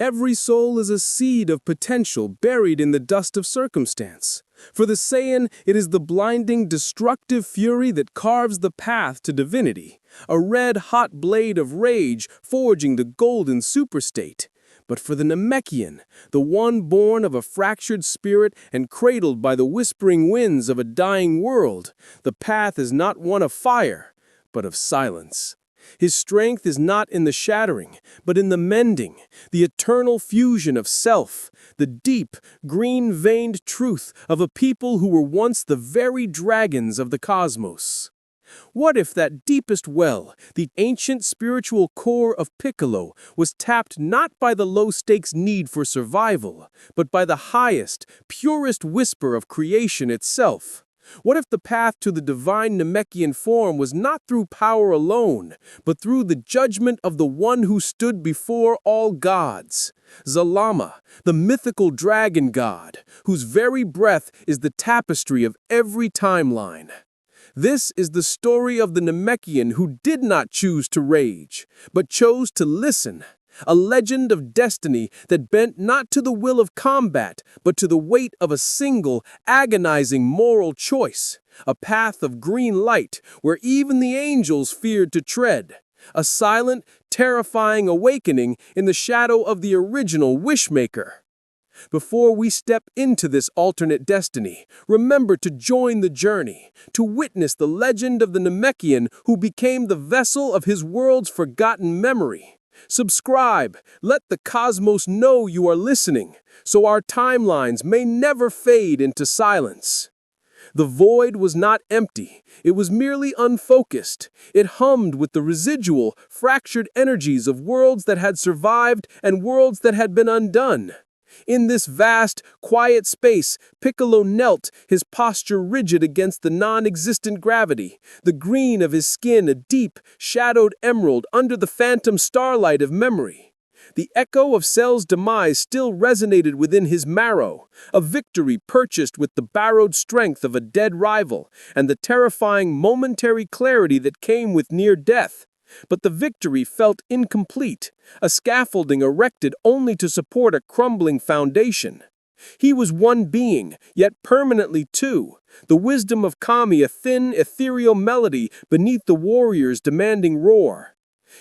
Every soul is a seed of potential buried in the dust of circumstance. For the Saiyan, it is the blinding, destructive fury that carves the path to divinity, a red-hot blade of rage forging the golden superstate. But for the Namekian, the one born of a fractured spirit and cradled by the whispering winds of a dying world, the path is not one of fire, but of silence. His strength is not in the shattering, but in the mending, the eternal fusion of self, the deep, green-veined truth of a people who were once the very dragons of the cosmos. What if that deepest well, the ancient spiritual core of Piccolo, was tapped not by the low-stakes need for survival, but by the highest, purest whisper of creation itself? What if the path to the divine Namekian form was not through power alone, but through the judgment of the one who stood before all gods? Zalama, the mythical dragon god, whose very breath is the tapestry of every timeline. This is the story of the Namekian who did not choose to rage, but chose to listen. A legend of destiny that bent not to the will of combat, but to the weight of a single, agonizing moral choice. A path of green light where even the angels feared to tread. A silent, terrifying awakening in the shadow of the original Wishmaker. Before we step into this alternate destiny, remember to join the journey, to witness the legend of the Namekian who became the vessel of his world's forgotten memory. Subscribe, let the cosmos know you are listening, so our timelines may never fade into silence. The void was not empty, it was merely unfocused. It hummed with the residual, fractured energies of worlds that had survived and worlds that had been undone. In this vast, quiet space, Piccolo knelt, his posture rigid against the non-existent gravity, the green of his skin a deep, shadowed emerald under the phantom starlight of memory. The echo of Cell's demise still resonated within his marrow, a victory purchased with the borrowed strength of a dead rival, and the terrifying momentary clarity that came with near death. But the victory felt incomplete, a scaffolding erected only to support a crumbling foundation. He was one being, yet permanently two, the wisdom of Kami a thin, ethereal melody beneath the warrior's demanding roar.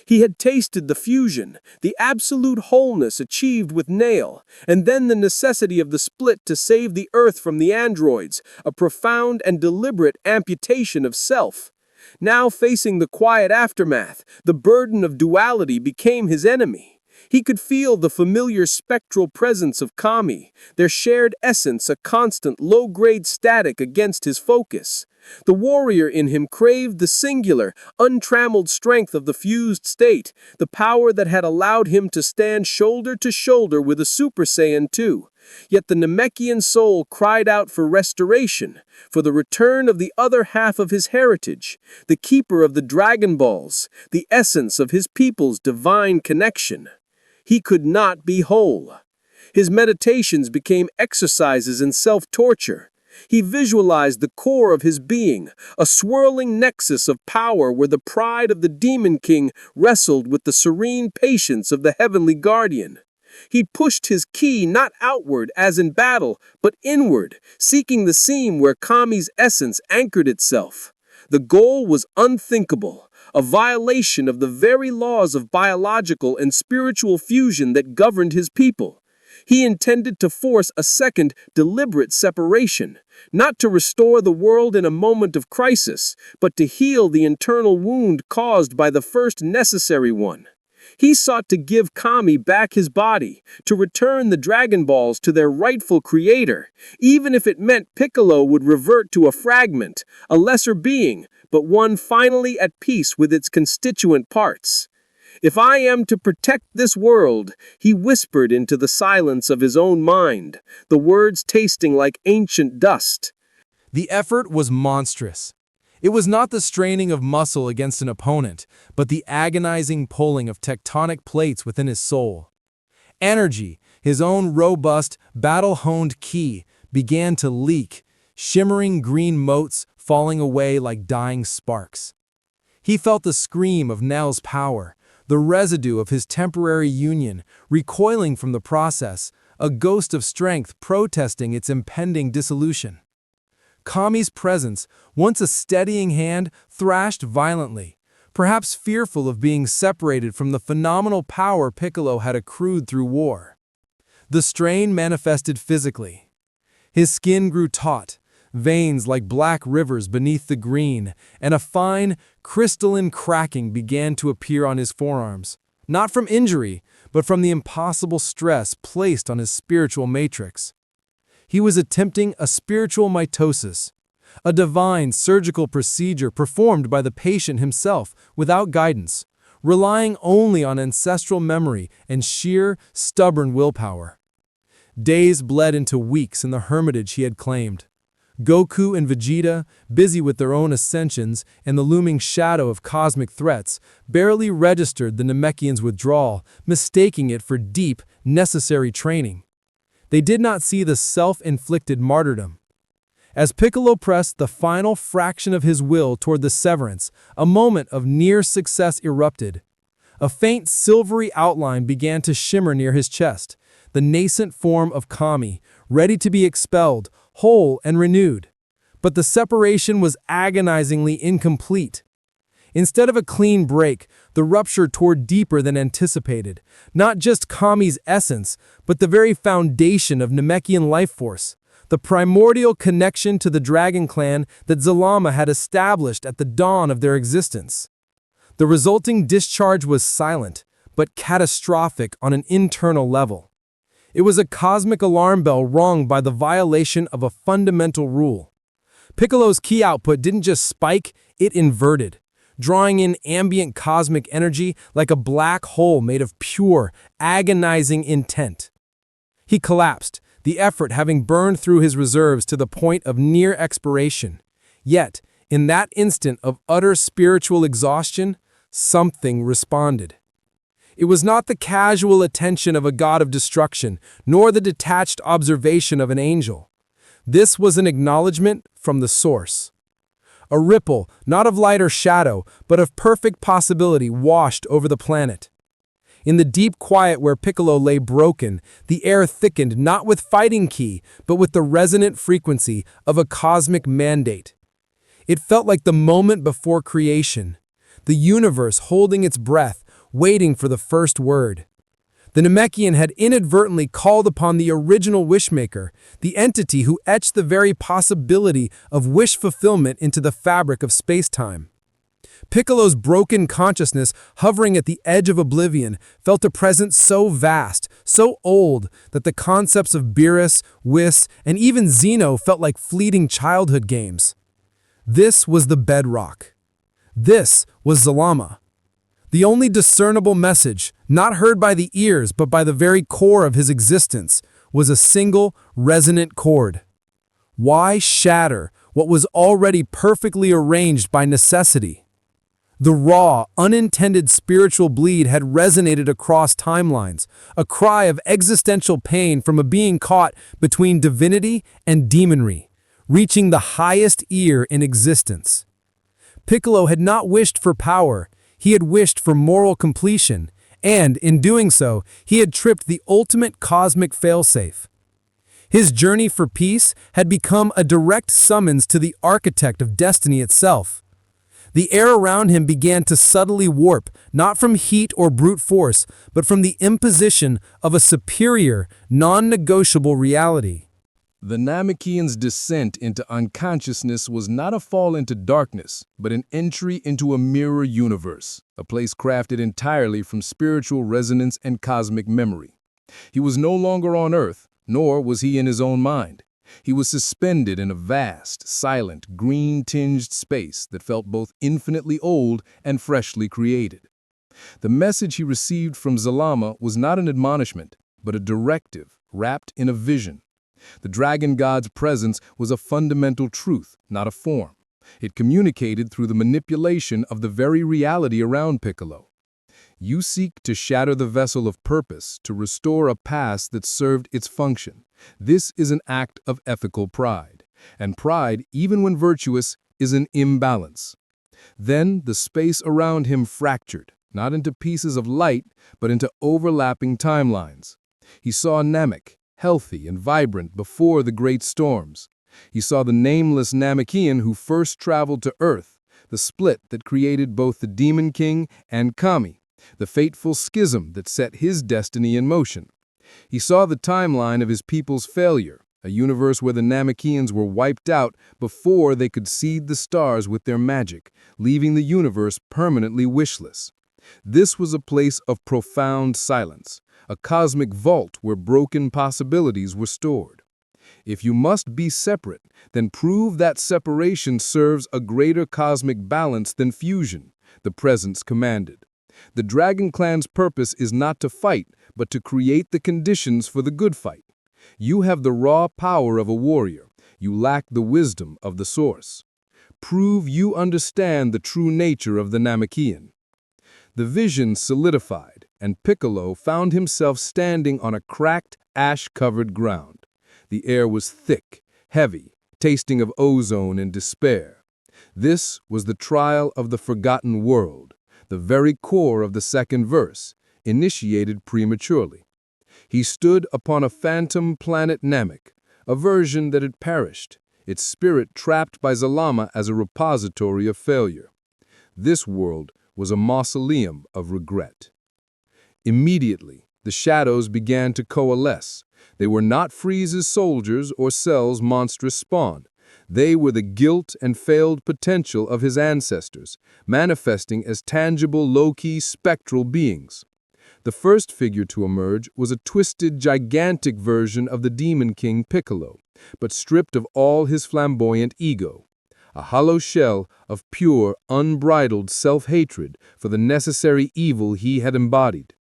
He had tasted the fusion, the absolute wholeness achieved with Nail, and then the necessity of the split to save the Earth from the androids, a profound and deliberate amputation of self. Now facing the quiet aftermath, the burden of duality became his enemy. He could feel the familiar spectral presence of Kami, their shared essence a constant low-grade static against his focus. The warrior in him craved the singular, untrammeled strength of the fused state, the power that had allowed him to stand shoulder to shoulder with a Super Saiyan 2. Yet the Namekian soul cried out for restoration, for the return of the other half of his heritage, the keeper of the Dragon Balls, the essence of his people's divine connection. He could not be whole. His meditations became exercises in self-torture. He visualized the core of his being, a swirling nexus of power where the pride of the Demon King wrestled with the serene patience of the Heavenly Guardian. He pushed his ki not outward as in battle, but inward, seeking the seam where Kami's essence anchored itself. The goal was unthinkable, a violation of the very laws of biological and spiritual fusion that governed his people. He intended to force a second, deliberate separation, not to restore the world in a moment of crisis, but to heal the internal wound caused by the first necessary one. He sought to give Kami back his body, to return the Dragon Balls to their rightful creator, even if it meant Piccolo would revert to a fragment, a lesser being, but one finally at peace with its constituent parts. "If I am to protect this world," he whispered into the silence of his own mind, the words tasting like ancient dust. The effort was monstrous. It was not the straining of muscle against an opponent, but the agonizing pulling of tectonic plates within his soul. Energy, his own robust, battle-honed ki, began to leak, shimmering green motes falling away like dying sparks. He felt the scream of Nell's power, the residue of his temporary union, recoiling from the process, a ghost of strength protesting its impending dissolution. Kami's presence, once a steadying hand, thrashed violently, perhaps fearful of being separated from the phenomenal power Piccolo had accrued through war. The strain manifested physically. His skin grew taut, veins like black rivers beneath the green, and a fine, crystalline cracking began to appear on his forearms, not from injury, but from the impossible stress placed on his spiritual matrix. He was attempting a spiritual mitosis, a divine surgical procedure performed by the patient himself without guidance, relying only on ancestral memory and sheer, stubborn willpower. Days bled into weeks in the hermitage he had claimed. Goku and Vegeta, busy with their own ascensions and the looming shadow of cosmic threats, barely registered the Namekian's withdrawal, mistaking it for deep, necessary training. They did not see the self-inflicted martyrdom. As Piccolo pressed the final fraction of his will toward the severance, a moment of near success erupted. A faint silvery outline began to shimmer near his chest, the nascent form of Kami, ready to be expelled, whole and renewed. But the separation was agonizingly incomplete. Instead of a clean break, the rupture tore deeper than anticipated, not just Kami's essence, but the very foundation of Namekian life force, the primordial connection to the Dragon Clan that Zalama had established at the dawn of their existence. The resulting discharge was silent, but catastrophic on an internal level. It was a cosmic alarm bell rung by the violation of a fundamental rule. Piccolo's ki output didn't just spike, it inverted, drawing in ambient cosmic energy like a black hole made of pure, agonizing intent. He collapsed, the effort having burned through his reserves to the point of near expiration. Yet, in that instant of utter spiritual exhaustion, something responded. It was not the casual attention of a god of destruction, nor the detached observation of an angel. This was an acknowledgement from the source. A ripple, not of light or shadow, but of perfect possibility, washed over the planet. In the deep quiet where Piccolo lay broken, the air thickened not with fighting ki, but with the resonant frequency of a cosmic mandate. It felt like the moment before creation, the universe holding its breath, waiting for the first word. The Namekian had inadvertently called upon the original wishmaker, the entity who etched the very possibility of wish fulfillment into the fabric of space-time. Piccolo's broken consciousness, hovering at the edge of oblivion, felt a presence so vast, so old, that the concepts of Beerus, Whis, and even Zeno felt like fleeting childhood games. This was the bedrock. This was Zalama. The only discernible message, not heard by the ears but by the very core of his existence, was a single, resonant chord. Why shatter what was already perfectly arranged by necessity? The raw, unintended spiritual bleed had resonated across timelines, a cry of existential pain from a being caught between divinity and demonry, reaching the highest ear in existence. Piccolo had not wished for power, he had wished for moral completion, and, in doing so, he had tripped the ultimate cosmic failsafe. His journey for peace had become a direct summons to the architect of destiny itself. The air around him began to subtly warp, not from heat or brute force, but from the imposition of a superior, non-negotiable reality. The Namekian's descent into unconsciousness was not a fall into darkness, but an entry into a mirror universe, a place crafted entirely from spiritual resonance and cosmic memory. He was no longer on Earth, nor was he in his own mind. He was suspended in a vast, silent, green-tinged space that felt both infinitely old and freshly created. The message he received from Zalama was not an admonishment, but a directive wrapped in a vision. The dragon god's presence was a fundamental truth, not a form. It communicated through the manipulation of the very reality around Piccolo. You seek to shatter the vessel of purpose, to restore a past that served its function. This is an act of ethical pride. And pride, even when virtuous, is an imbalance. Then the space around him fractured, not into pieces of light, but into overlapping timelines. He saw Namek, healthy and vibrant before the great storms. He saw the nameless Namekian who first traveled to Earth, the split that created both the Demon King and Kami, the fateful schism that set his destiny in motion. He saw the timeline of his people's failure, a universe where the Namekians were wiped out before they could seed the stars with their magic, leaving the universe permanently wishless. This was a place of profound silence, a cosmic vault where broken possibilities were stored. If you must be separate, then prove that separation serves a greater cosmic balance than fusion, the presence commanded. The Dragon Clan's purpose is not to fight, but to create the conditions for the good fight. You have the raw power of a warrior. You lack the wisdom of the source. Prove you understand the true nature of the Namekian. The vision solidified, and Piccolo found himself standing on a cracked, ash-covered ground. The air was thick, heavy, tasting of ozone and despair. This was the trial of the forgotten world, the very core of the second verse, initiated prematurely. He stood upon a phantom planet Namek, a version that had perished, its spirit trapped by Zalama as a repository of failure. This world was a mausoleum of regret. Immediately, the shadows began to coalesce. They were not Frieza's soldiers or Cell's monstrous spawn. They were the guilt and failed potential of his ancestors, manifesting as tangible, low-key, spectral beings. The first figure to emerge was a twisted, gigantic version of the Demon King Piccolo, but stripped of all his flamboyant ego. A hollow shell of pure, unbridled self-hatred for the necessary evil he had embodied.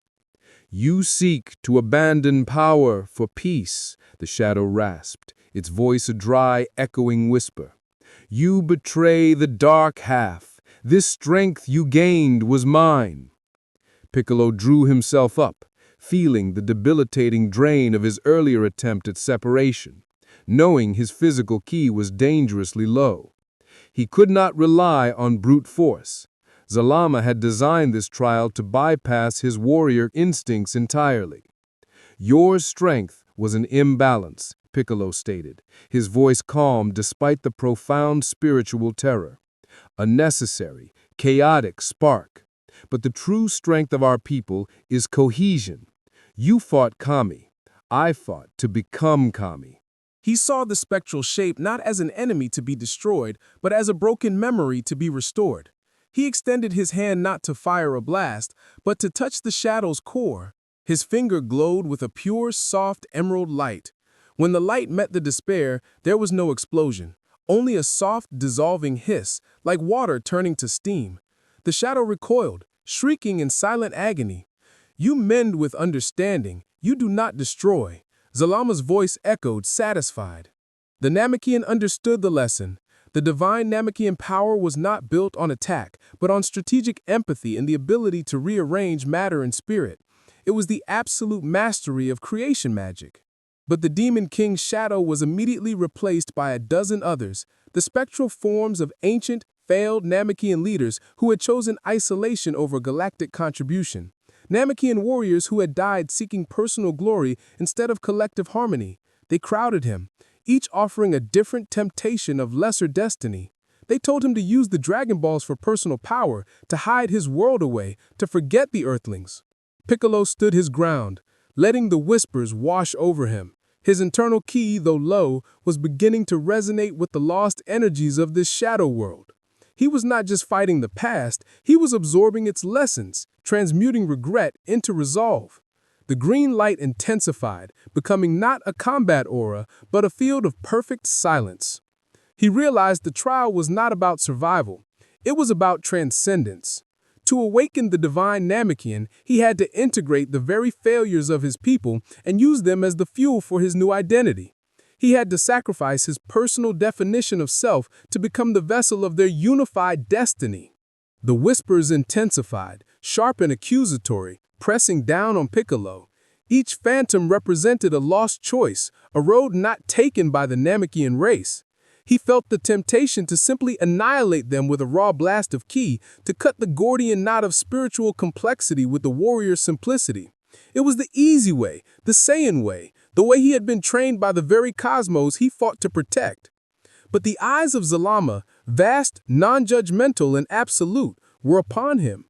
"You seek to abandon power for peace," the shadow rasped, its voice a dry, echoing whisper. "You betray the dark half. This strength you gained was mine." Piccolo drew himself up, feeling the debilitating drain of his earlier attempt at separation, knowing his physical key was dangerously low. He could not rely on brute force. Zalama had designed this trial to bypass his warrior instincts entirely. "Your strength was an imbalance," Piccolo stated, his voice calm despite the profound spiritual terror. "A necessary, chaotic spark. But the true strength of our people is cohesion. You fought Kami. I fought to become Kami." He saw the spectral shape not as an enemy to be destroyed, but as a broken memory to be restored. He extended his hand not to fire a blast, but to touch the shadow's core. His finger glowed with a pure, soft emerald light. When the light met the despair, there was no explosion, only a soft, dissolving hiss, like water turning to steam. The shadow recoiled, shrieking in silent agony. "You mend with understanding, you do not destroy." Zalama's voice echoed, satisfied. The Namekian understood the lesson. The divine Namekian power was not built on attack, but on strategic empathy and the ability to rearrange matter and spirit. It was the absolute mastery of creation magic. But the Demon King's shadow was immediately replaced by a dozen others, the spectral forms of ancient, failed Namekian leaders who had chosen isolation over galactic contribution. Namekian warriors who had died seeking personal glory instead of collective harmony. They crowded him, each offering a different temptation of lesser destiny. They told him to use the Dragon Balls for personal power, to hide his world away, to forget the Earthlings. Piccolo stood his ground, letting the whispers wash over him. His internal key, though low, was beginning to resonate with the lost energies of this shadow world. He was not just fighting the past, he was absorbing its lessons, transmuting regret into resolve. The green light intensified, becoming not a combat aura, but a field of perfect silence. He realized the trial was not about survival, it was about transcendence. To awaken the divine Namekian, he had to integrate the very failures of his people and use them as the fuel for his new identity. He had to sacrifice his personal definition of self to become the vessel of their unified destiny. The whispers intensified, sharp and accusatory, pressing down on Piccolo. Each phantom represented a lost choice, a road not taken by the Namekian race. He felt the temptation to simply annihilate them with a raw blast of ki, to cut the Gordian knot of spiritual complexity with the warrior's simplicity. It was the easy way, the Saiyan way, the way he had been trained by the very cosmos he fought to protect. But the eyes of Zalama, vast, non-judgmental, and absolute, were upon him.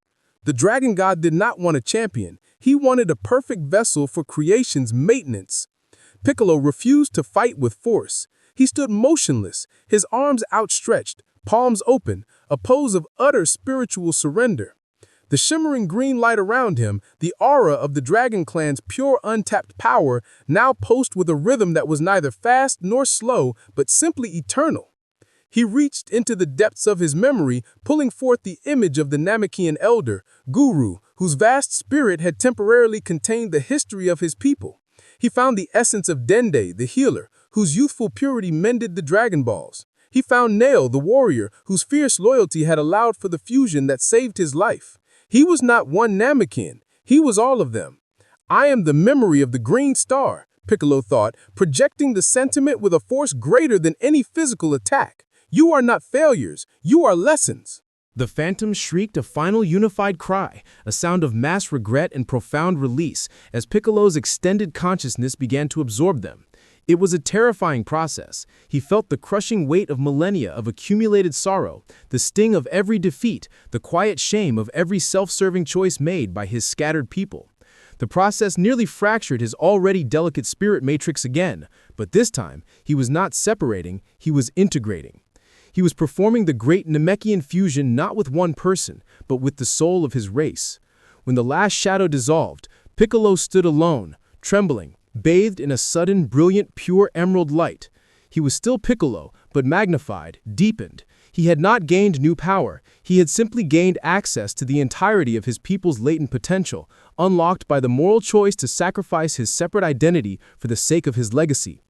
The dragon god did not want a champion. He wanted a perfect vessel for creation's maintenance. Piccolo refused to fight with force. He stood motionless, his arms outstretched, palms open, a pose of utter spiritual surrender. The shimmering green light around him, the aura of the Dragon Clan's pure untapped power, now pulsed with a rhythm that was neither fast nor slow, but simply eternal. He reached into the depths of his memory, pulling forth the image of the Namekian elder, Guru, whose vast spirit had temporarily contained the history of his people. He found the essence of Dende, the healer, whose youthful purity mended the Dragon Balls. He found Nail, the warrior, whose fierce loyalty had allowed for the fusion that saved his life. He was not one Namekian, he was all of them. I am the memory of the green star, Piccolo thought, projecting the sentiment with a force greater than any physical attack. You are not failures, you are lessons. The phantom shrieked a final unified cry, a sound of mass regret and profound release, as Piccolo's extended consciousness began to absorb them. It was a terrifying process. He felt the crushing weight of millennia of accumulated sorrow, the sting of every defeat, the quiet shame of every self-serving choice made by his scattered people. The process nearly fractured his already delicate spirit matrix again, but this time, he was not separating, he was integrating. He was performing the great Namekian fusion not with one person, but with the soul of his race. When the last shadow dissolved, Piccolo stood alone, trembling, bathed in a sudden, brilliant, pure emerald light. He was still Piccolo, but magnified, deepened. He had not gained new power. He had simply gained access to the entirety of his people's latent potential, unlocked by the moral choice to sacrifice his separate identity for the sake of his legacy.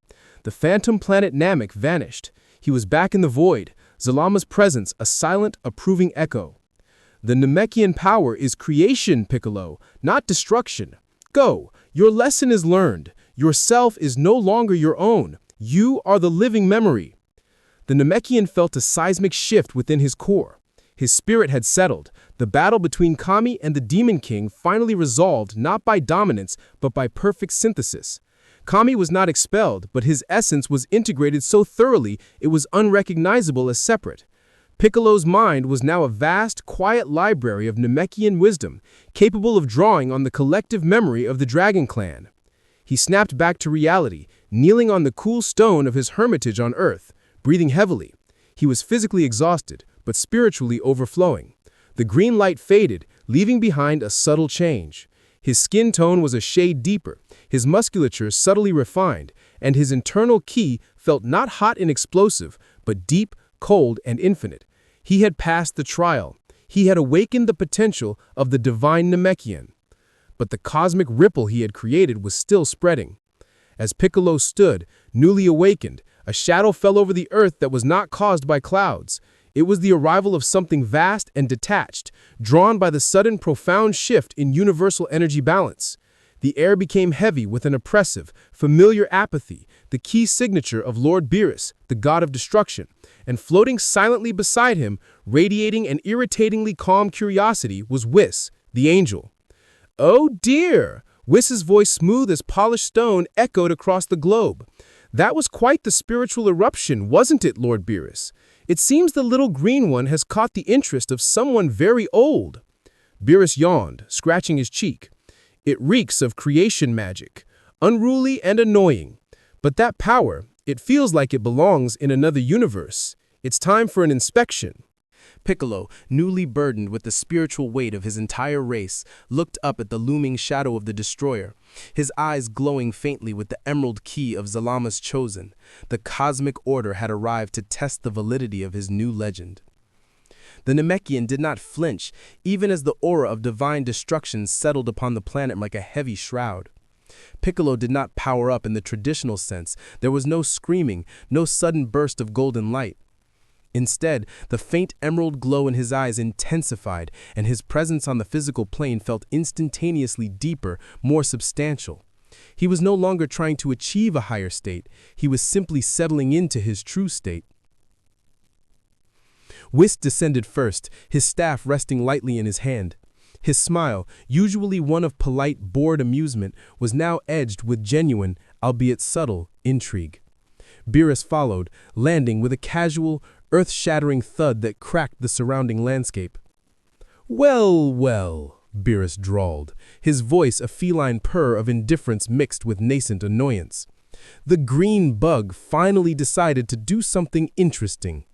The phantom planet Namek vanished. He was back in the void, Zalama's presence a silent, approving echo. The Namekian power is creation, Piccolo, not destruction. Go, your lesson is learned. Yourself is no longer your own. You are the living memory. The Namekian felt a seismic shift within his core. His spirit had settled. The battle between Kami and the Demon King finally resolved not by dominance, but by perfect synthesis. Kami was not expelled, but his essence was integrated so thoroughly it was unrecognizable as separate. Piccolo's mind was now a vast, quiet library of Namekian wisdom, capable of drawing on the collective memory of the Dragon Clan. He snapped back to reality, kneeling on the cool stone of his hermitage on Earth, breathing heavily. He was physically exhausted, but spiritually overflowing. The green light faded, leaving behind a subtle change. His skin tone was a shade deeper, his musculature subtly refined, and his internal ki felt not hot and explosive, but deep, cold, and infinite. He had passed the trial. He had awakened the potential of the divine Namekian. But the cosmic ripple he had created was still spreading. As Piccolo stood, newly awakened, a shadow fell over the earth that was not caused by clouds. It was the arrival of something vast and detached, drawn by the sudden profound shift in universal energy balance. The air became heavy with an oppressive, familiar apathy, the key signature of Lord Beerus, the god of destruction, and floating silently beside him, radiating an irritatingly calm curiosity, was Whis, the angel. "Oh dear!" Whis's voice, smooth as polished stone, echoed across the globe. "That was quite the spiritual eruption, wasn't it, Lord Beerus? It seems the little green one has caught the interest of someone very old." Beerus yawned, scratching his cheek. "It reeks of creation magic, unruly and annoying. But that power, it feels like it belongs in another universe. It's time for an inspection." Piccolo, newly burdened with the spiritual weight of his entire race, looked up at the looming shadow of the destroyer, his eyes glowing faintly with the emerald key of Zalama's chosen. The cosmic order had arrived to test the validity of his new legend. The Namekian did not flinch, even as the aura of divine destruction settled upon the planet like a heavy shroud. Piccolo did not power up in the traditional sense. There was no screaming, no sudden burst of golden light. Instead, the faint emerald glow in his eyes intensified, and his presence on the physical plane felt instantaneously deeper, more substantial. He was no longer trying to achieve a higher state. He was simply settling into his true state. Whis descended first, his staff resting lightly in his hand. His smile, usually one of polite, bored amusement, was now edged with genuine, albeit subtle, intrigue. Beerus followed, landing with a casual, earth-shattering thud that cracked the surrounding landscape. "Well, well," Beerus drawled, his voice a feline purr of indifference mixed with nascent annoyance. The green bug finally decided to do something interesting.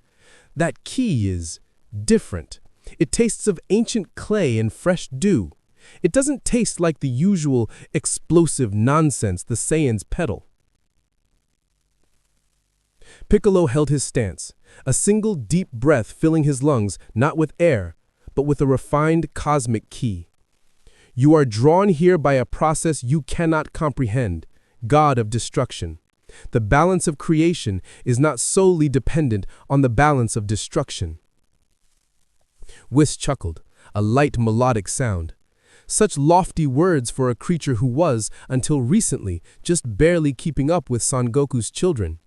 That key is different. It tastes of ancient clay and fresh dew. It doesn't taste like the usual explosive nonsense the Saiyans peddle. Piccolo held his stance, a single deep breath filling his lungs, not with air, but with a refined cosmic key. "You are drawn here by a process you cannot comprehend, God of destruction. The balance of creation is not solely dependent on the balance of destruction." Whis chuckled, a light melodic sound. Such lofty words for a creature who was, until recently, just barely keeping up with Son Goku's children.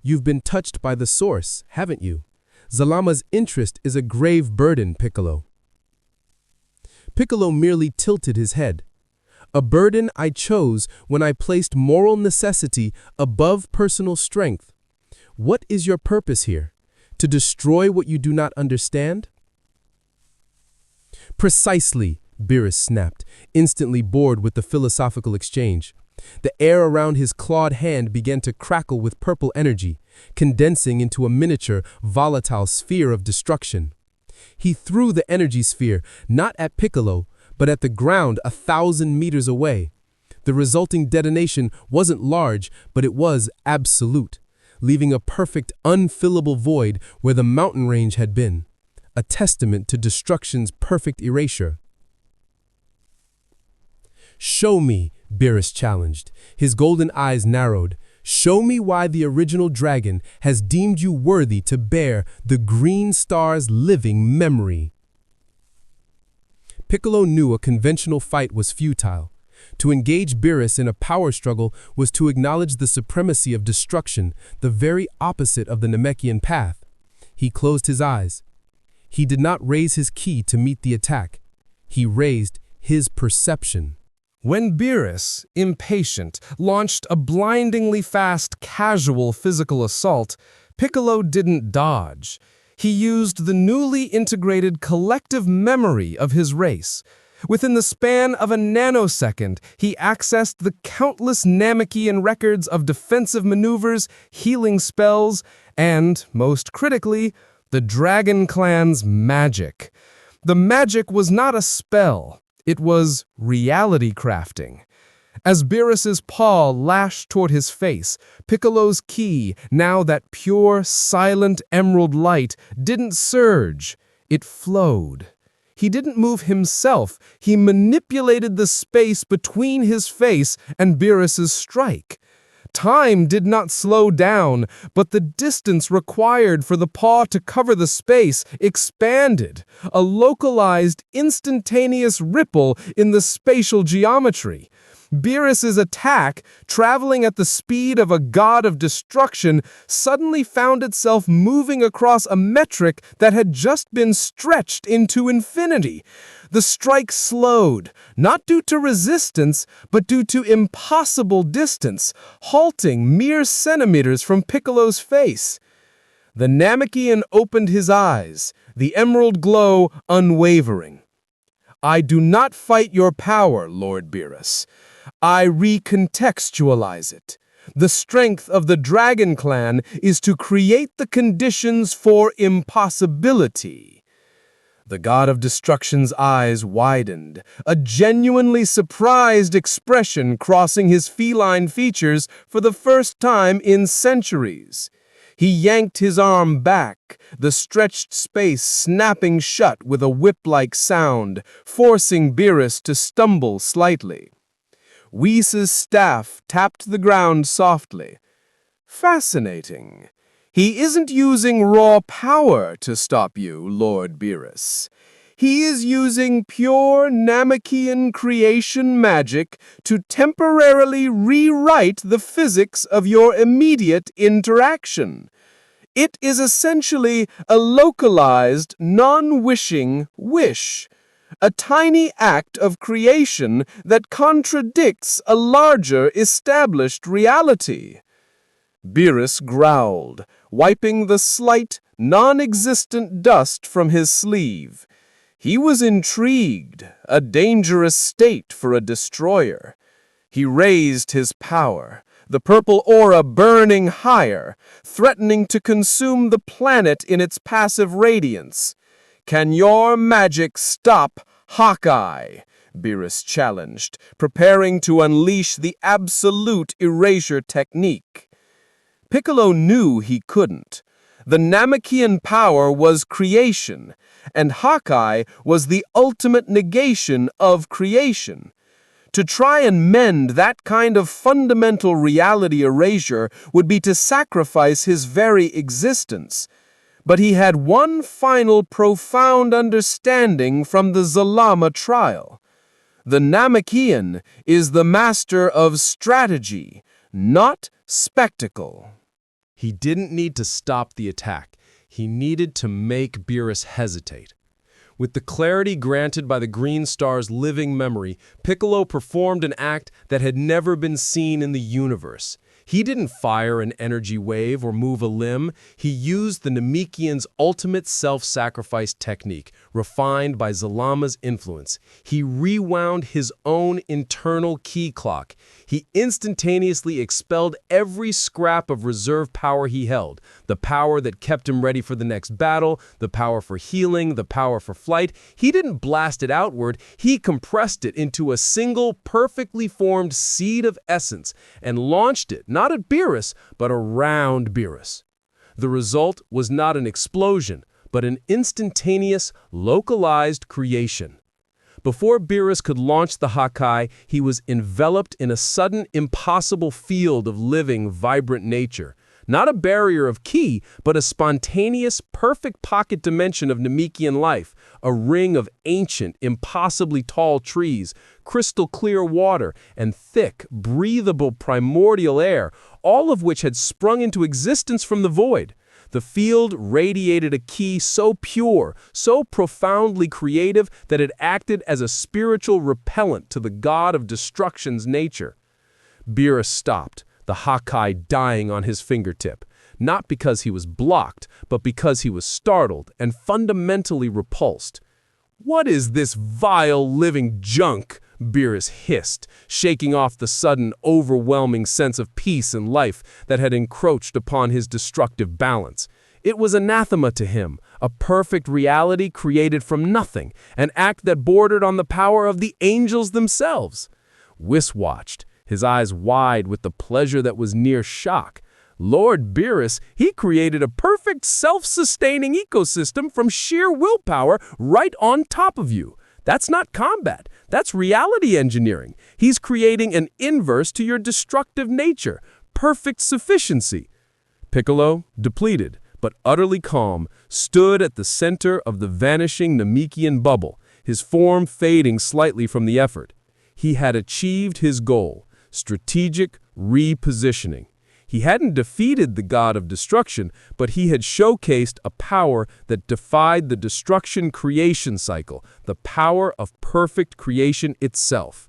"You've been touched by the source, haven't you? Zalama's interest is a grave burden, Piccolo." Piccolo merely tilted his head. "A burden I chose when I placed moral necessity above personal strength. What is your purpose here? To destroy what you do not understand?" "Precisely," Beerus snapped, instantly bored with the philosophical exchange. The air around his clawed hand began to crackle with purple energy, condensing into a miniature, volatile sphere of destruction. He threw the energy sphere, not at Piccolo, but at the ground 1,000 meters away. The resulting detonation wasn't large, but it was absolute, leaving a perfect, unfillable void where the mountain range had been, a testament to destruction's perfect erasure. "Show me," Beerus challenged, his golden eyes narrowed. "Show me why the original dragon has deemed you worthy to bear the green star's living memory." Piccolo knew a conventional fight was futile. To engage Beerus in a power struggle was to acknowledge the supremacy of destruction, the very opposite of the Namekian path. He closed his eyes. He did not raise his ki to meet the attack. He raised his perception. When Beerus, impatient, launched a blindingly fast, casual physical assault, Piccolo didn't dodge. He used the newly integrated collective memory of his race. Within the span of a nanosecond, he accessed the countless Namekian records of defensive maneuvers, healing spells, and, most critically, the Dragon Clan's magic. The magic was not a spell. It was reality crafting. As Beerus's paw lashed toward his face, Piccolo's ki, now that pure, silent emerald light, didn't surge. It flowed. He didn't move himself. He manipulated the space between his face and Beerus's strike. Time did not slow down, but the distance required for the paw to cover the space expanded, a localized, instantaneous ripple in the spatial geometry. Beerus's attack, traveling at the speed of a god of destruction, suddenly found itself moving across a metric that had just been stretched into infinity. The strike slowed, not due to resistance, but due to impossible distance, halting mere centimeters from Piccolo's face. The Namekian opened his eyes, the emerald glow unwavering. "I do not fight your power, Lord Beerus. I recontextualize it. The strength of the Dragon Clan is to create the conditions for impossibility." The god of destruction's eyes widened, a genuinely surprised expression crossing his feline features for the first time in centuries. He yanked his arm back, the stretched space snapping shut with a whip-like sound, forcing Beerus to stumble slightly. Whis' staff tapped the ground softly. "Fascinating. He isn't using raw power to stop you, Lord Beerus. He is using pure Namekian creation magic to temporarily rewrite the physics of your immediate interaction. It is essentially a localized, non-wishing wish, a tiny act of creation that contradicts a larger established reality. Beerus growled, wiping the slight, non-existent dust from his sleeve. He was intrigued, a dangerous state for a destroyer. He raised his power, the purple aura burning higher, threatening to consume the planet in its passive radiance. "Can your magic stop Hakai?" Beerus challenged, preparing to unleash the absolute erasure technique. Piccolo knew he couldn't. The Namekian power was creation, and Hakai was the ultimate negation of creation. To try and mend that kind of fundamental reality erasure would be to sacrifice his very existence. But he had one final profound understanding from the Zalama trial. The Namekian is the master of strategy, not spectacle. He didn't need to stop the attack. He needed to make Beerus hesitate. With the clarity granted by the Green Star's living memory, Piccolo performed an act that had never been seen in the universe. He didn't fire an energy wave or move a limb. He used the Namekian's ultimate self-sacrifice technique, refined by Zalama's influence. He rewound his own internal key clock. He instantaneously expelled every scrap of reserve power he held, the power that kept him ready for the next battle, the power for healing, the power for flight. He didn't blast it outward. He compressed it into a single, perfectly formed seed of essence and launched it, not at Beerus, but around Beerus. The result was not an explosion, but an instantaneous, localized creation. Before Beerus could launch the Hakai, he was enveloped in a sudden, impossible field of living, vibrant nature. Not a barrier of ki, but a spontaneous, perfect pocket dimension of Namekian life, a ring of ancient, impossibly tall trees, crystal clear water, and thick, breathable primordial air, all of which had sprung into existence from the void. The field radiated a ki so pure, so profoundly creative that it acted as a spiritual repellent to the god of destruction's nature. Beerus stopped, the Hakai dying on his fingertip, not because he was blocked, but because he was startled and fundamentally repulsed. "What is this vile living junk?" Beerus hissed, shaking off the sudden, overwhelming sense of peace and life that had encroached upon his destructive balance. It was anathema to him, a perfect reality created from nothing, an act that bordered on the power of the angels themselves. Whis watched, his eyes wide with the pleasure that was near shock. Lord Beerus, he created a perfect self-sustaining ecosystem from sheer willpower right on top of you. That's not combat. That's reality engineering. He's creating an inverse to your destructive nature. Perfect sufficiency. Piccolo, depleted, but utterly calm, stood at the center of the vanishing Namekian bubble, his form fading slightly from the effort. He had achieved his goal, strategic repositioning. He hadn't defeated the god of destruction, but he had showcased a power that defied the destruction-creation cycle, the power of perfect creation itself.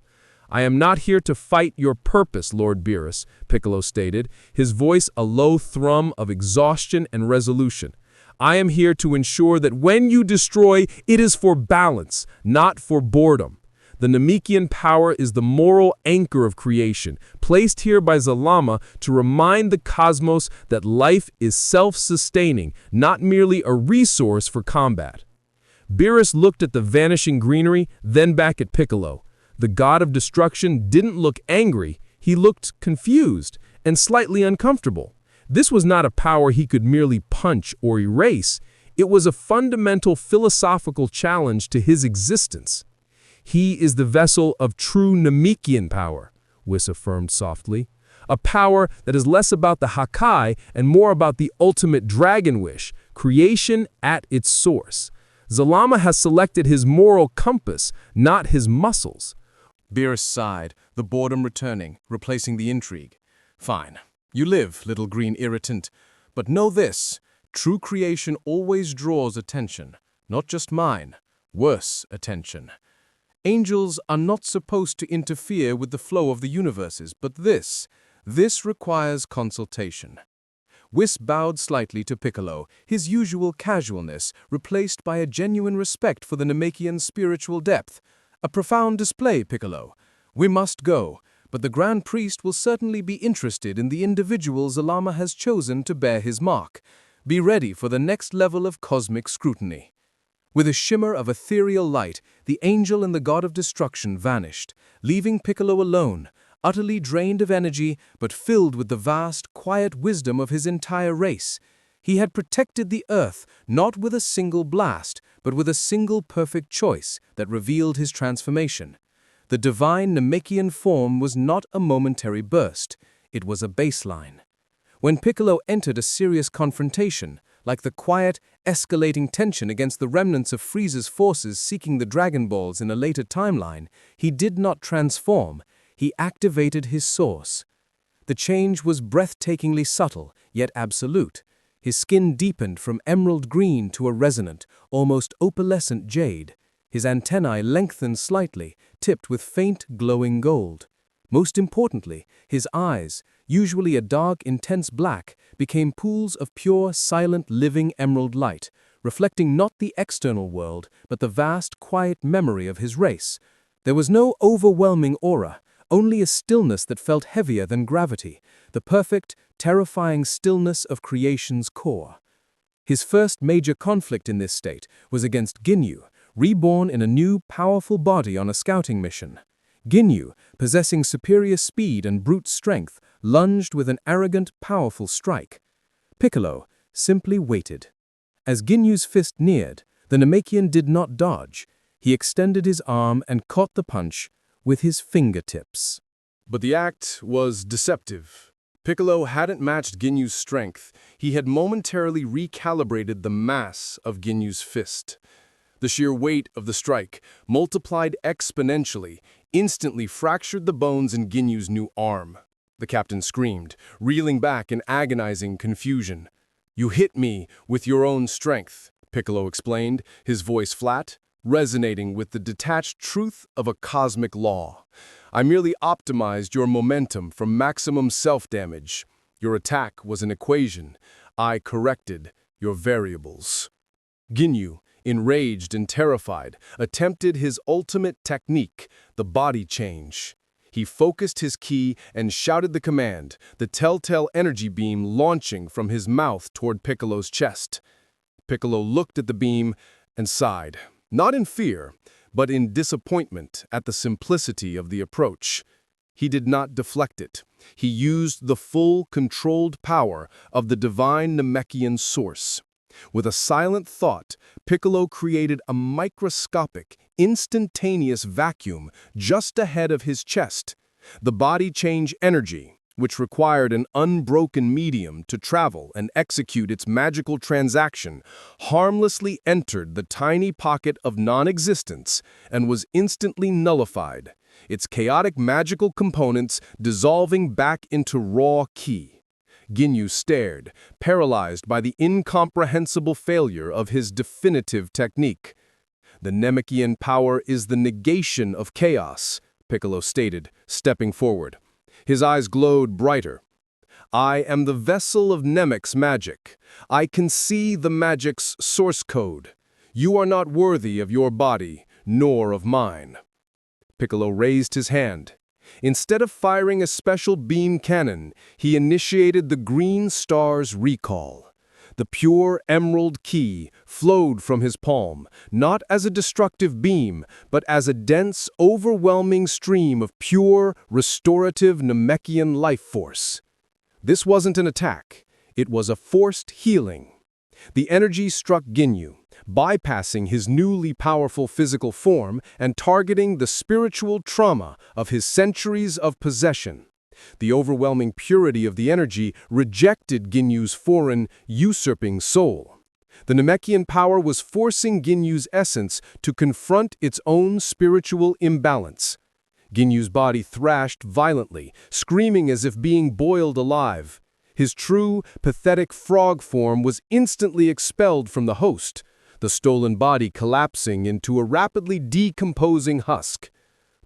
"I am not here to fight your purpose, Lord Beerus," Piccolo stated, his voice a low thrum of exhaustion and resolution. "I am here to ensure that when you destroy, it is for balance, not for boredom. The Namekian power is the moral anchor of creation, placed here by Zalama to remind the cosmos that life is self-sustaining, not merely a resource for combat." Beerus looked at the vanishing greenery, then back at Piccolo. The god of destruction didn't look angry, he looked confused and slightly uncomfortable. This was not a power he could merely punch or erase. It was a fundamental philosophical challenge to his existence. "He is the vessel of true Namekian power," Whis affirmed softly. "A power that is less about the Hakai and more about the ultimate dragon wish, creation at its source. Zalama has selected his moral compass, not his muscles." Beerus sighed, the boredom returning, replacing the intrigue. "Fine. You live, little green irritant. But know this. True creation always draws attention, not just mine, worse attention. Angels are not supposed to interfere with the flow of the universes, but this requires consultation. Whis bowed slightly to Piccolo, his usual casualness replaced by a genuine respect for the Namekian spiritual depth. A profound display, Piccolo. We must go, but the Grand Priest will certainly be interested in the individual Zalama has chosen to bear his mark. Be ready for the next level of cosmic scrutiny. With a shimmer of ethereal light, the angel and the god of destruction vanished, leaving Piccolo alone, utterly drained of energy, but filled with the vast, quiet wisdom of his entire race. He had protected the earth not with a single blast, but with a single perfect choice that revealed his transformation. The divine Namekian form was not a momentary burst, it was a baseline. When Piccolo entered a serious confrontation, like the quiet, escalating tension against the remnants of Frieza's forces seeking the Dragon Balls in a later timeline, he did not transform, he activated his source. The change was breathtakingly subtle, yet absolute. His skin deepened from emerald green to a resonant, almost opalescent jade. His antennae lengthened slightly, tipped with faint, glowing gold. Most importantly, his eyes, usually a dark, intense black, became pools of pure, silent, living emerald light, reflecting not the external world, but the vast, quiet memory of his race. There was no overwhelming aura, only a stillness that felt heavier than gravity, the perfect, terrifying stillness of creation's core. His first major conflict in this state was against Ginyu, reborn in a new, powerful body on a scouting mission. Ginyu, possessing superior speed and brute strength, lunged with an arrogant, powerful strike. Piccolo simply waited. As Ginyu's fist neared, the Namekian did not dodge. He extended his arm and caught the punch with his fingertips. But the act was deceptive. Piccolo hadn't matched Ginyu's strength. He had momentarily recalibrated the mass of Ginyu's fist. The sheer weight of the strike, multiplied exponentially, instantly fractured the bones in Ginyu's new arm. The captain screamed, reeling back in agonizing confusion. "You hit me with your own strength," Piccolo explained, his voice flat, resonating with the detached truth of a cosmic law. "I merely optimized your momentum for maximum self-damage. Your attack was an equation. I corrected your variables." Ginyu, enraged and terrified, attempted his ultimate technique, the body change. He focused his ki and shouted the command, the telltale energy beam launching from his mouth toward Piccolo's chest. Piccolo looked at the beam and sighed, not in fear, but in disappointment at the simplicity of the approach. He did not deflect it. He used the full, controlled power of the divine Namekian source. With a silent thought, Piccolo created a microscopic, instantaneous vacuum just ahead of his chest. The body change energy, which required an unbroken medium to travel and execute its magical transaction, harmlessly entered the tiny pocket of non-existence and was instantly nullified, its chaotic magical components dissolving back into raw ki. Ginyu stared, paralyzed by the incomprehensible failure of his definitive technique. "The Namekian power is the negation of chaos," Piccolo stated, stepping forward. His eyes glowed brighter. "I am the vessel of Nemec's magic. I can see the magic's source code. You are not worthy of your body, nor of mine." Piccolo raised his hand. Instead of firing a special beam cannon, he initiated the Green Star's recall. The pure emerald ki flowed from his palm, not as a destructive beam, but as a dense, overwhelming stream of pure, restorative Namekian life force. This wasn't an attack. It was a forced healing. The energy struck Ginyu, bypassing his newly powerful physical form and targeting the spiritual trauma of his centuries of possession. The overwhelming purity of the energy rejected Ginyu's foreign, usurping soul. The Namekian power was forcing Ginyu's essence to confront its own spiritual imbalance. Ginyu's body thrashed violently, screaming as if being boiled alive. His true, pathetic frog form was instantly expelled from the host, the stolen body collapsing into a rapidly decomposing husk.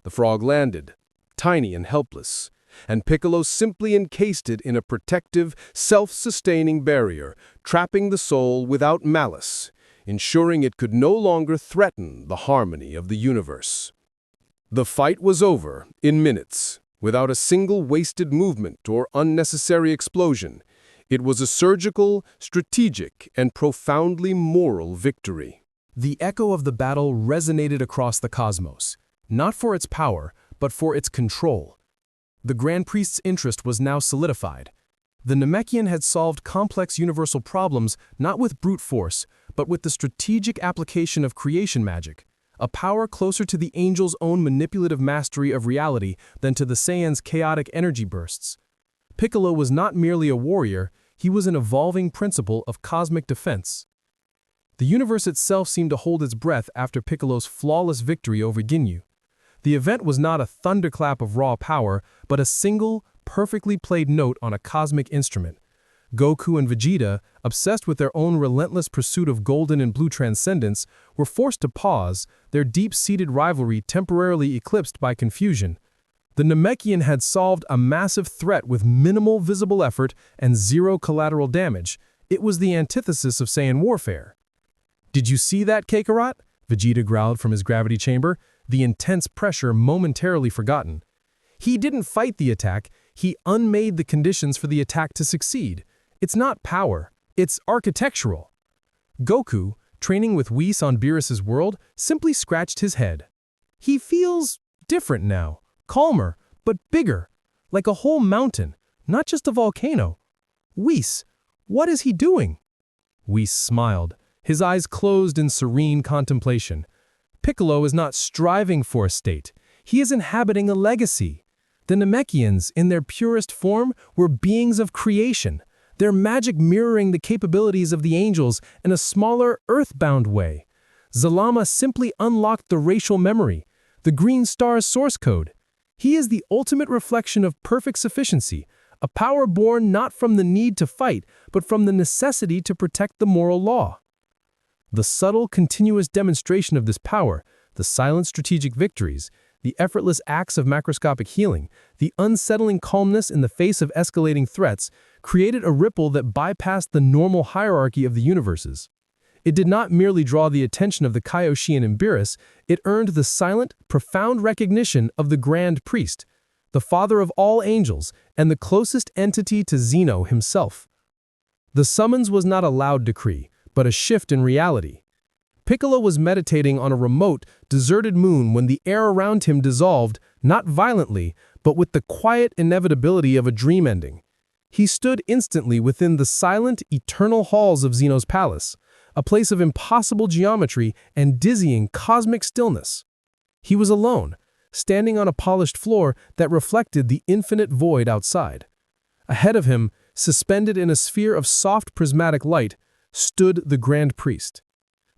The frog landed, tiny and helpless, and Piccolo simply encased it in a protective, self-sustaining barrier, trapping the soul without malice, ensuring it could no longer threaten the harmony of the universe. The fight was over in minutes, without a single wasted movement or unnecessary explosion. It was a surgical, strategic, and profoundly moral victory. The echo of the battle resonated across the cosmos, not for its power, but for its control. The Grand Priest's interest was now solidified. The Namekian had solved complex universal problems not with brute force, but with the strategic application of creation magic, a power closer to the angel's own manipulative mastery of reality than to the Saiyan's chaotic energy bursts. Piccolo was not merely a warrior, he was an evolving principle of cosmic defense. The universe itself seemed to hold its breath after Piccolo's flawless victory over Ginyu. The event was not a thunderclap of raw power, but a single, perfectly played note on a cosmic instrument. Goku and Vegeta, obsessed with their own relentless pursuit of golden and blue transcendence, were forced to pause, their deep-seated rivalry temporarily eclipsed by confusion. The Namekian had solved a massive threat with minimal visible effort and zero collateral damage. It was the antithesis of Saiyan warfare. "Did you see that, Kakarot?" Vegeta growled from his gravity chamber, the intense pressure momentarily forgotten. He didn't fight the attack, he unmade the conditions for the attack to succeed. It's not power, it's architectural. Goku, training with Whis on Beerus' world, simply scratched his head. He feels different now. Calmer, but bigger, like a whole mountain, not just a volcano. Whis, what is he doing? Whis smiled, his eyes closed in serene contemplation. Piccolo is not striving for a state, he is inhabiting a legacy. The Namekians, in their purest form, were beings of creation, their magic mirroring the capabilities of the angels in a smaller, earthbound way. Zalama simply unlocked the racial memory, the green star's source code. He is the ultimate reflection of perfect sufficiency, a power born not from the need to fight, but from the necessity to protect the moral law. The subtle, continuous demonstration of this power, the silent strategic victories, the effortless acts of macroscopic healing, the unsettling calmness in the face of escalating threats, created a ripple that bypassed the normal hierarchy of the universes. It did not merely draw the attention of the Kaioshian and Beerus, it earned the silent, profound recognition of the Grand Priest, the father of all angels and the closest entity to Zeno himself. The summons was not a loud decree, but a shift in reality. Piccolo was meditating on a remote, deserted moon when the air around him dissolved, not violently, but with the quiet inevitability of a dream ending. He stood instantly within the silent, eternal halls of Zeno's palace, a place of impossible geometry and dizzying cosmic stillness. He was alone, standing on a polished floor that reflected the infinite void outside. Ahead of him, suspended in a sphere of soft prismatic light, stood the Grand Priest.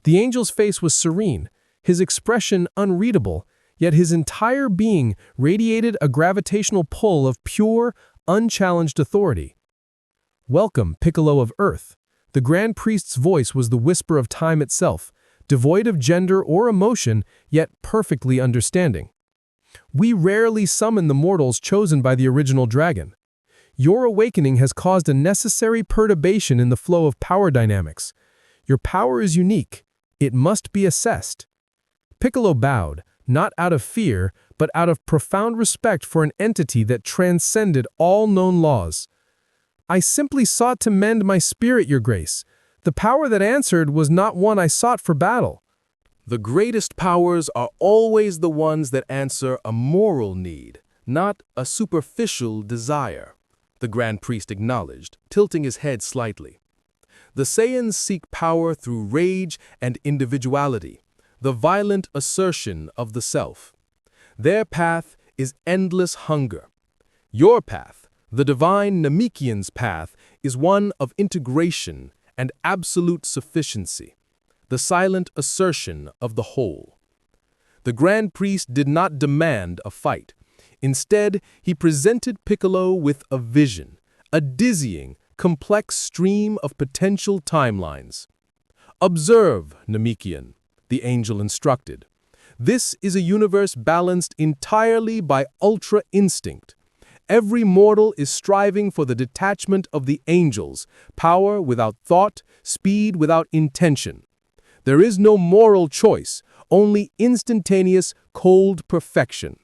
The angel's face was serene, his expression unreadable, yet his entire being radiated a gravitational pull of pure, unchallenged authority. "Welcome, Piccolo of Earth." The Grand Priest's voice was the whisper of time itself, devoid of gender or emotion, yet perfectly understanding. "We rarely summon the mortals chosen by the original dragon. Your awakening has caused a necessary perturbation in the flow of power dynamics. Your power is unique. It must be assessed." Piccolo bowed, not out of fear, but out of profound respect for an entity that transcended all known laws. "I simply sought to mend my spirit, Your Grace. The power that answered was not one I sought for battle." The greatest powers are always the ones that answer a moral need, not a superficial desire, the Grand Priest acknowledged, tilting his head slightly. The Saiyans seek power through rage and individuality, the violent assertion of the self. Their path is endless hunger. Your path, the divine Namekian's path, is one of integration and absolute sufficiency, the silent assertion of the whole. The Grand Priest did not demand a fight. Instead, he presented Piccolo with a vision, a dizzying, complex stream of potential timelines. Observe, Namekian, the angel instructed. This is a universe balanced entirely by ultra instinct. Every mortal is striving for the detachment of the angels, power without thought, speed without intention. There is no moral choice, only instantaneous, cold perfection.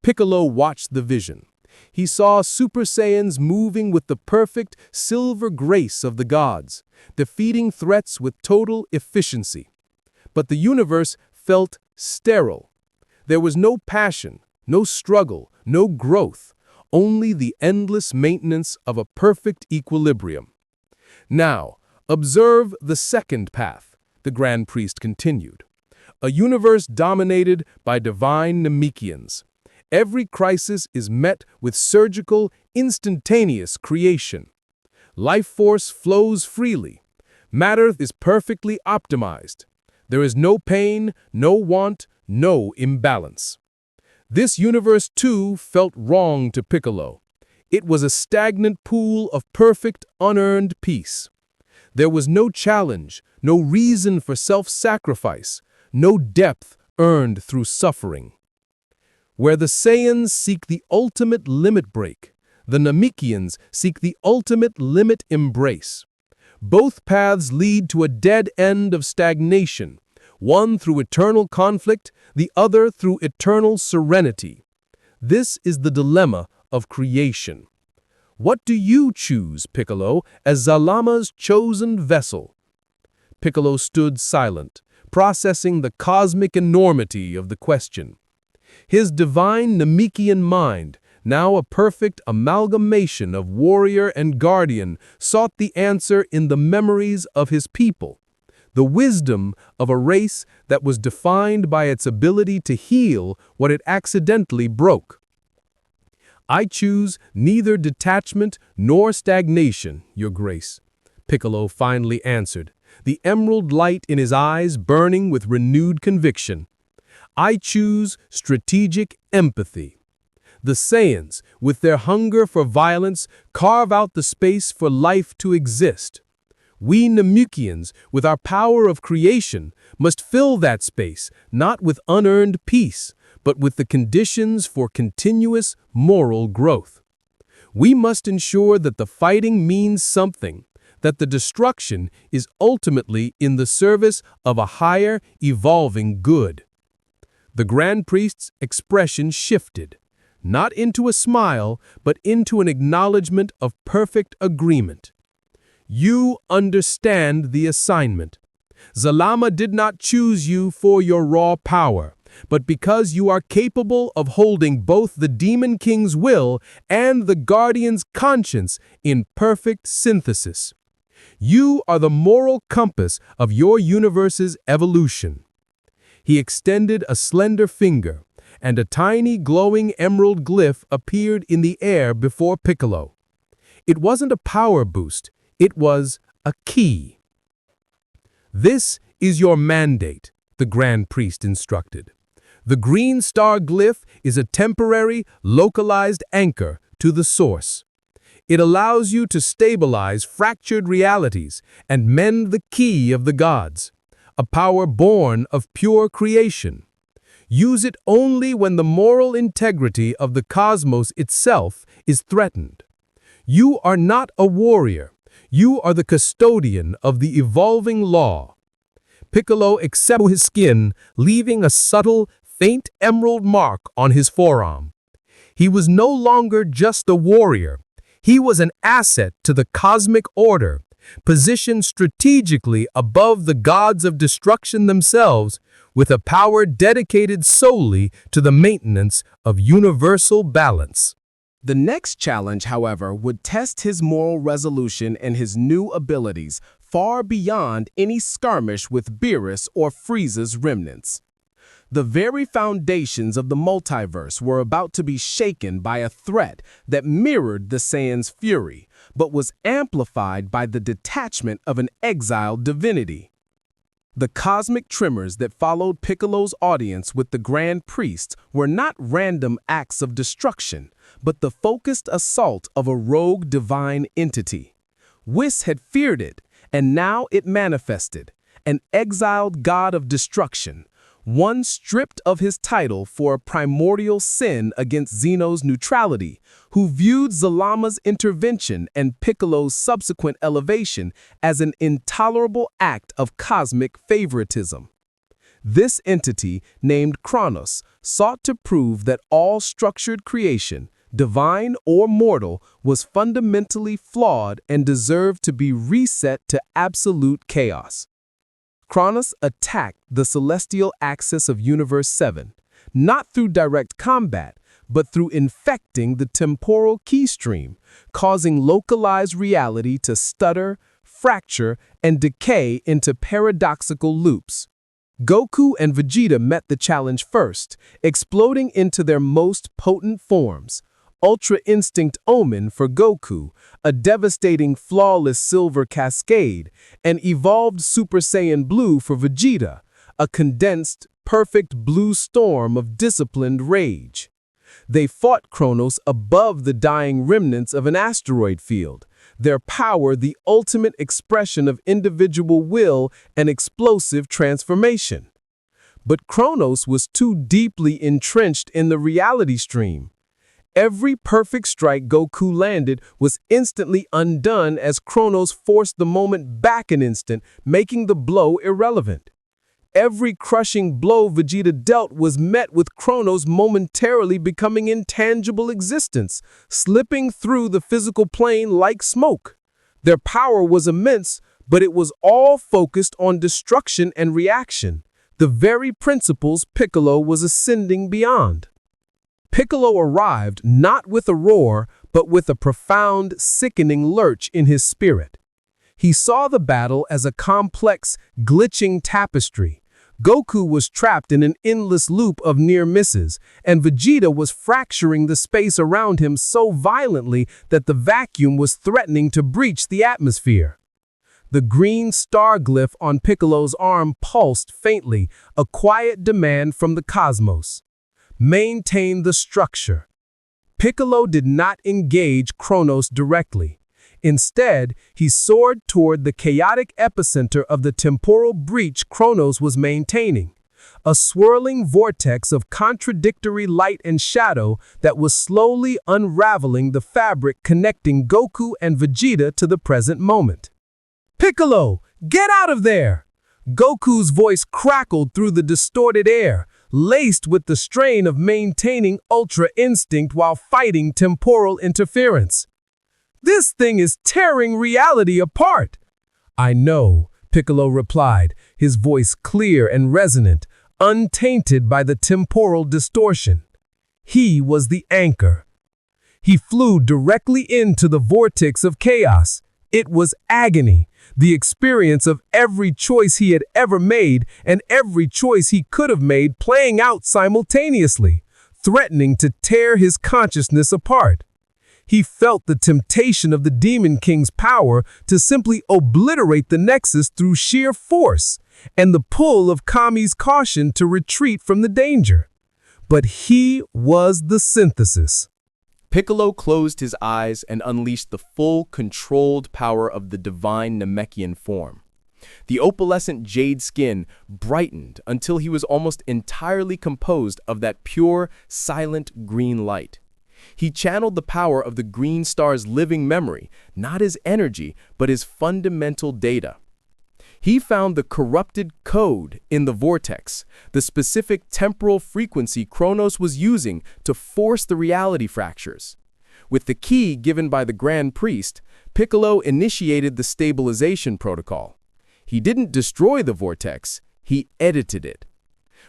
Piccolo watched the vision. He saw Super Saiyans moving with the perfect silver grace of the gods, defeating threats with total efficiency. But the universe felt sterile. There was no passion, no struggle, no growth, only the endless maintenance of a perfect equilibrium. Now, observe the second path, the Grand Priest continued. A universe dominated by divine Namekians. Every crisis is met with surgical, instantaneous creation. Life force flows freely. Matter is perfectly optimized. There is no pain, no want, no imbalance. This universe, too, felt wrong to Piccolo. It was a stagnant pool of perfect, unearned peace. There was no challenge, no reason for self-sacrifice, no depth earned through suffering. Where the Saiyans seek the ultimate limit break, the Namekians seek the ultimate limit embrace. Both paths lead to a dead end of stagnation, one through eternal conflict, the other through eternal serenity. This is the dilemma of creation. What do you choose, Piccolo, as Zalama's chosen vessel? Piccolo stood silent, processing the cosmic enormity of the question. His divine Namekian mind, now a perfect amalgamation of warrior and guardian, sought the answer in the memories of his people, the wisdom of a race that was defined by its ability to heal what it accidentally broke. I choose neither detachment nor stagnation, Your Grace, Piccolo finally answered, the emerald light in his eyes burning with renewed conviction. I choose strategic empathy. The Saiyans, with their hunger for violence, carve out the space for life to exist. We Namekians, with our power of creation, must fill that space, not with unearned peace, but with the conditions for continuous moral growth. We must ensure that the fighting means something, that the destruction is ultimately in the service of a higher, evolving good. The Grand Priest's expression shifted, not into a smile, but into an acknowledgement of perfect agreement. You understand the assignment. Zalama did not choose you for your raw power, but because you are capable of holding both the Demon King's will and the Guardian's conscience in perfect synthesis. You are the moral compass of your universe's evolution. He extended a slender finger, and a tiny glowing emerald glyph appeared in the air before Piccolo. It wasn't a power boost, it was a key. This is your mandate, the Grand Priest instructed. The green star glyph is a temporary, localized anchor to the source. It allows you to stabilize fractured realities and mend the key of the gods, a power born of pure creation. Use it only when the moral integrity of the cosmos itself is threatened. You are not a warrior. You are the custodian of the evolving law. Piccolo accepted his skin, leaving a subtle, faint emerald mark on his forearm. He was no longer just a warrior. He was an asset to the cosmic order, positioned strategically above the gods of destruction themselves, with a power dedicated solely to the maintenance of universal balance. The next challenge, however, would test his moral resolution and his new abilities far beyond any skirmish with Beerus or Frieza's remnants. The very foundations of the multiverse were about to be shaken by a threat that mirrored the Saiyan's fury, but was amplified by the detachment of an exiled divinity. The cosmic tremors that followed Piccolo's audience with the Grand Priest were not random acts of destruction, but the focused assault of a rogue divine entity. Whis had feared it, and now it manifested, an exiled god of destruction, one stripped of his title for a primordial sin against Zeno's neutrality, who viewed Zalama's intervention and Piccolo's subsequent elevation as an intolerable act of cosmic favoritism. This entity, named Kronos, sought to prove that all structured creation, divine or mortal, was fundamentally flawed and deserved to be reset to absolute chaos. Kronos attacked the celestial axis of Universe 7, not through direct combat, but through infecting the temporal keystream, causing localized reality to stutter, fracture, and decay into paradoxical loops. Goku and Vegeta met the challenge first, exploding into their most potent forms. Ultra Instinct Omen for Goku, a devastating flawless silver cascade, and evolved Super Saiyan Blue for Vegeta, a condensed, perfect blue storm of disciplined rage. They fought Kronos above the dying remnants of an asteroid field, their power the ultimate expression of individual will and explosive transformation. But Kronos was too deeply entrenched in the reality stream. Every perfect strike Goku landed was instantly undone as Kronos forced the moment back an instant, making the blow irrelevant. Every crushing blow Vegeta dealt was met with Kronos momentarily becoming intangible existence, slipping through the physical plane like smoke. Their power was immense, but it was all focused on destruction and reaction, the very principles Piccolo was ascending beyond. Piccolo arrived not with a roar, but with a profound, sickening lurch in his spirit. He saw the battle as a complex, glitching tapestry. Goku was trapped in an endless loop of near misses, and Vegeta was fracturing the space around him so violently that the vacuum was threatening to breach the atmosphere. The green star glyph on Piccolo's arm pulsed faintly, a quiet demand from the cosmos. Maintain the structure. Piccolo did not engage Kronos directly. Instead, he soared toward the chaotic epicenter of the temporal breach Kronos was maintaining, a swirling vortex of contradictory light and shadow that was slowly unraveling the fabric connecting Goku and Vegeta to the present moment. "Piccolo, get out of there!" Goku's voice crackled through the distorted air, laced with the strain of maintaining Ultra Instinct while fighting temporal interference. "This thing is tearing reality apart." "I know," Piccolo replied, his voice clear and resonant, untainted by the temporal distortion. He was the anchor. He flew directly into the vortex of chaos. It was agony, the experience of every choice he had ever made and every choice he could have made playing out simultaneously, threatening to tear his consciousness apart. He felt the temptation of the Demon King's power to simply obliterate the Nexus through sheer force, and the pull of Kami's caution to retreat from the danger. But he was the synthesis. Piccolo closed his eyes and unleashed the full, controlled power of the divine Namekian form. The opalescent jade skin brightened until he was almost entirely composed of that pure, silent green light. He channeled the power of the green star's living memory, not his energy, but his fundamental data. He found the corrupted code in the vortex, the specific temporal frequency Kronos was using to force the reality fractures. With the key given by the Grand Priest, Piccolo initiated the stabilization protocol. He didn't destroy the vortex, he edited it.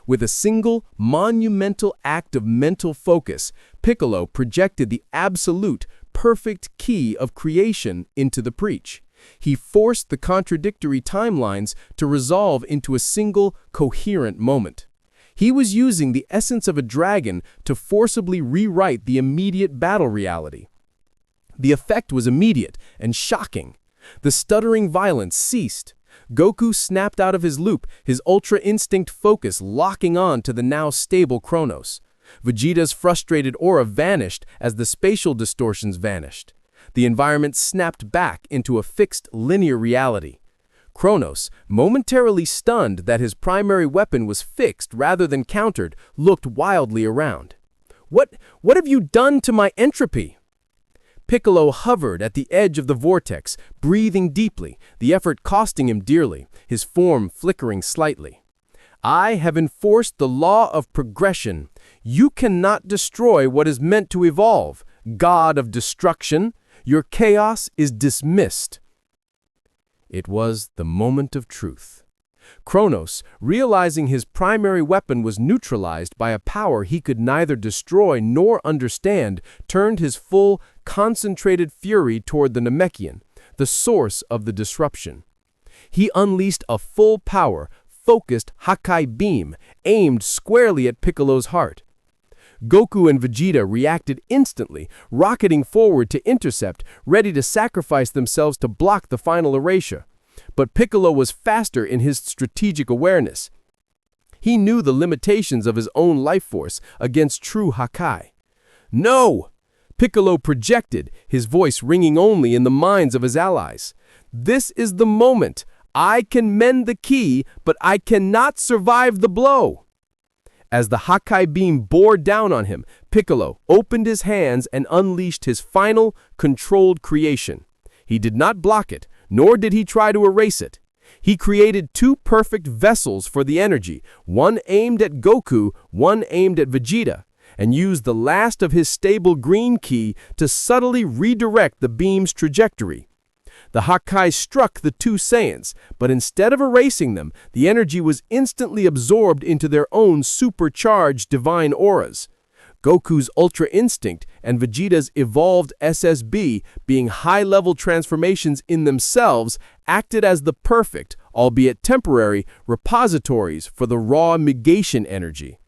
With a single, monumental act of mental focus, Piccolo projected the absolute, perfect key of creation into the breach. He forced the contradictory timelines to resolve into a single, coherent moment. He was using the essence of a dragon to forcibly rewrite the immediate battle reality. The effect was immediate and shocking. The stuttering violence ceased. Goku snapped out of his loop, his Ultra Instinct focus locking on to the now stable Kronos. Vegeta's frustrated aura vanished as the spatial distortions vanished. The environment snapped back into a fixed linear reality. Kronos, momentarily stunned that his primary weapon was fixed rather than countered, looked wildly around. What have you done to my entropy?" Piccolo hovered at the edge of the vortex, breathing deeply, the effort costing him dearly, his form flickering slightly. "I have enforced the law of progression. You cannot destroy what is meant to evolve. God of destruction, your chaos is dismissed." It was the moment of truth. Kronos, realizing his primary weapon was neutralized by a power he could neither destroy nor understand, turned his full, concentrated fury toward the Namekian, the source of the disruption. He unleashed a full-power, focused Hakai beam, aimed squarely at Piccolo's heart. Goku and Vegeta reacted instantly, rocketing forward to intercept, ready to sacrifice themselves to block the final erasure. But Piccolo was faster in his strategic awareness. He knew the limitations of his own life force against true Hakai. "No!" Piccolo projected, his voice ringing only in the minds of his allies. "This is the moment. I can mend the key, but I cannot survive the blow." As the Hakai beam bore down on him, Piccolo opened his hands and unleashed his final, controlled creation. He did not block it, nor did he try to erase it. He created two perfect vessels for the energy, one aimed at Goku, one aimed at Vegeta, and used the last of his stable green ki to subtly redirect the beam's trajectory. The Hakai struck the two Saiyans, but instead of erasing them, the energy was instantly absorbed into their own supercharged divine auras. Goku's Ultra Instinct and Vegeta's evolved SSB, being high-level transformations in themselves, acted as the perfect, albeit temporary, repositories for the raw negation energy.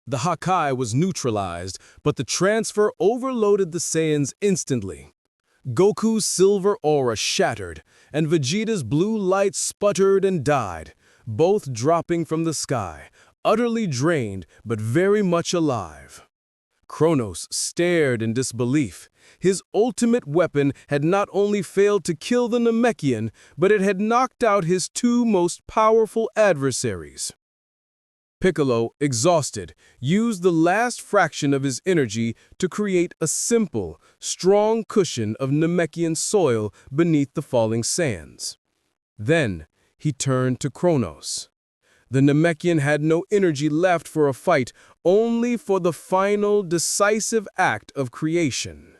The Hakai was neutralized, but the transfer overloaded the Saiyans instantly. Goku's silver aura shattered, and Vegeta's blue light sputtered and died, both dropping from the sky, utterly drained but very much alive. Kronos stared in disbelief. His ultimate weapon had not only failed to kill the Namekian, but it had knocked out his two most powerful adversaries. Piccolo, exhausted, used the last fraction of his energy to create a simple, strong cushion of Namekian soil beneath the falling sands. Then he turned to Kronos. The Namekian had no energy left for a fight, only for the final, decisive act of creation.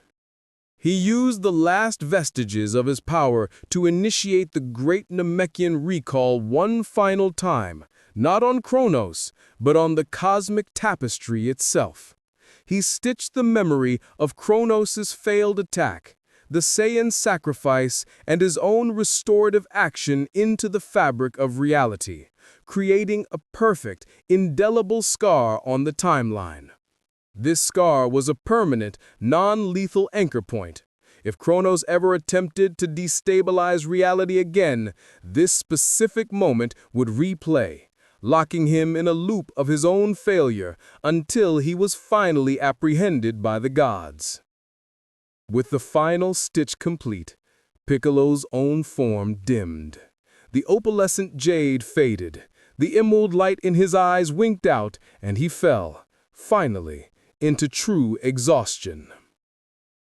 He used the last vestiges of his power to initiate the great Namekian recall one final time, not on Kronos, but on the cosmic tapestry itself. He stitched the memory of Kronos' failed attack, the Saiyan sacrifice, and his own restorative action into the fabric of reality, creating a perfect, indelible scar on the timeline. This scar was a permanent, non-lethal anchor point. If Kronos ever attempted to destabilize reality again, this specific moment would replay, locking him in a loop of his own failure until he was finally apprehended by the gods. With the final stitch complete, Piccolo's own form dimmed. The opalescent jade faded, the emerald light in his eyes winked out, and he fell, finally, into true exhaustion.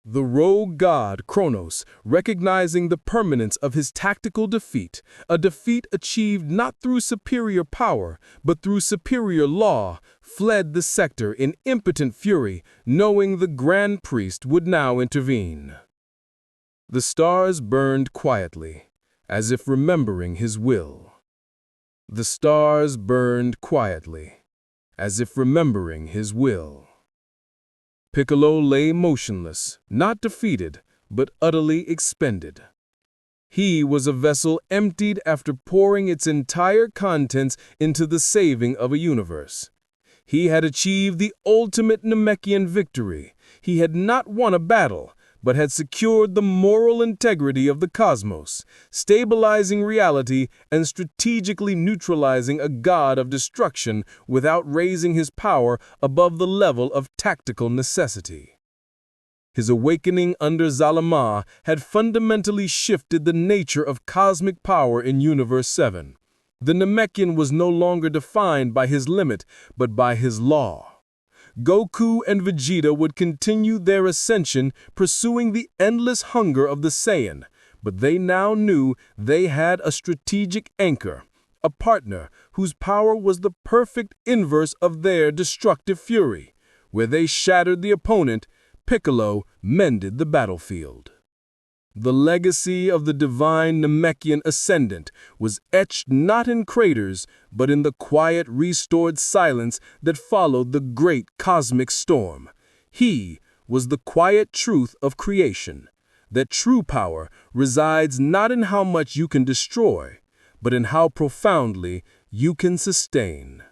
The rogue god, Kronos, recognizing the permanence of his tactical defeat, a defeat achieved not through superior power, but through superior law, fled the sector in impotent fury, knowing the Grand Priest would now intervene. The stars burned quietly, as if remembering his will. The stars burned quietly, as if remembering his will. Piccolo lay motionless, not defeated, but utterly expended. He was a vessel emptied after pouring its entire contents into the saving of a universe. He had achieved the ultimate Namekian victory. He had not won a battle, but had secured the moral integrity of the cosmos, stabilizing reality and strategically neutralizing a god of destruction without raising his power above the level of tactical necessity. His awakening under Zalama had fundamentally shifted the nature of cosmic power in Universe 7. The Namekian was no longer defined by his limit, but by his law. Goku and Vegeta would continue their ascension, pursuing the endless hunger of the Saiyan, but they now knew they had a strategic anchor, a partner whose power was the perfect inverse of their destructive fury. Where they shattered the opponent, Piccolo mended the battlefield. The legacy of the divine Namekian ascendant was etched not in craters, but in the quiet, restored silence that followed the great cosmic storm. He was the quiet truth of creation, that true power resides not in how much you can destroy, but in how profoundly you can sustain.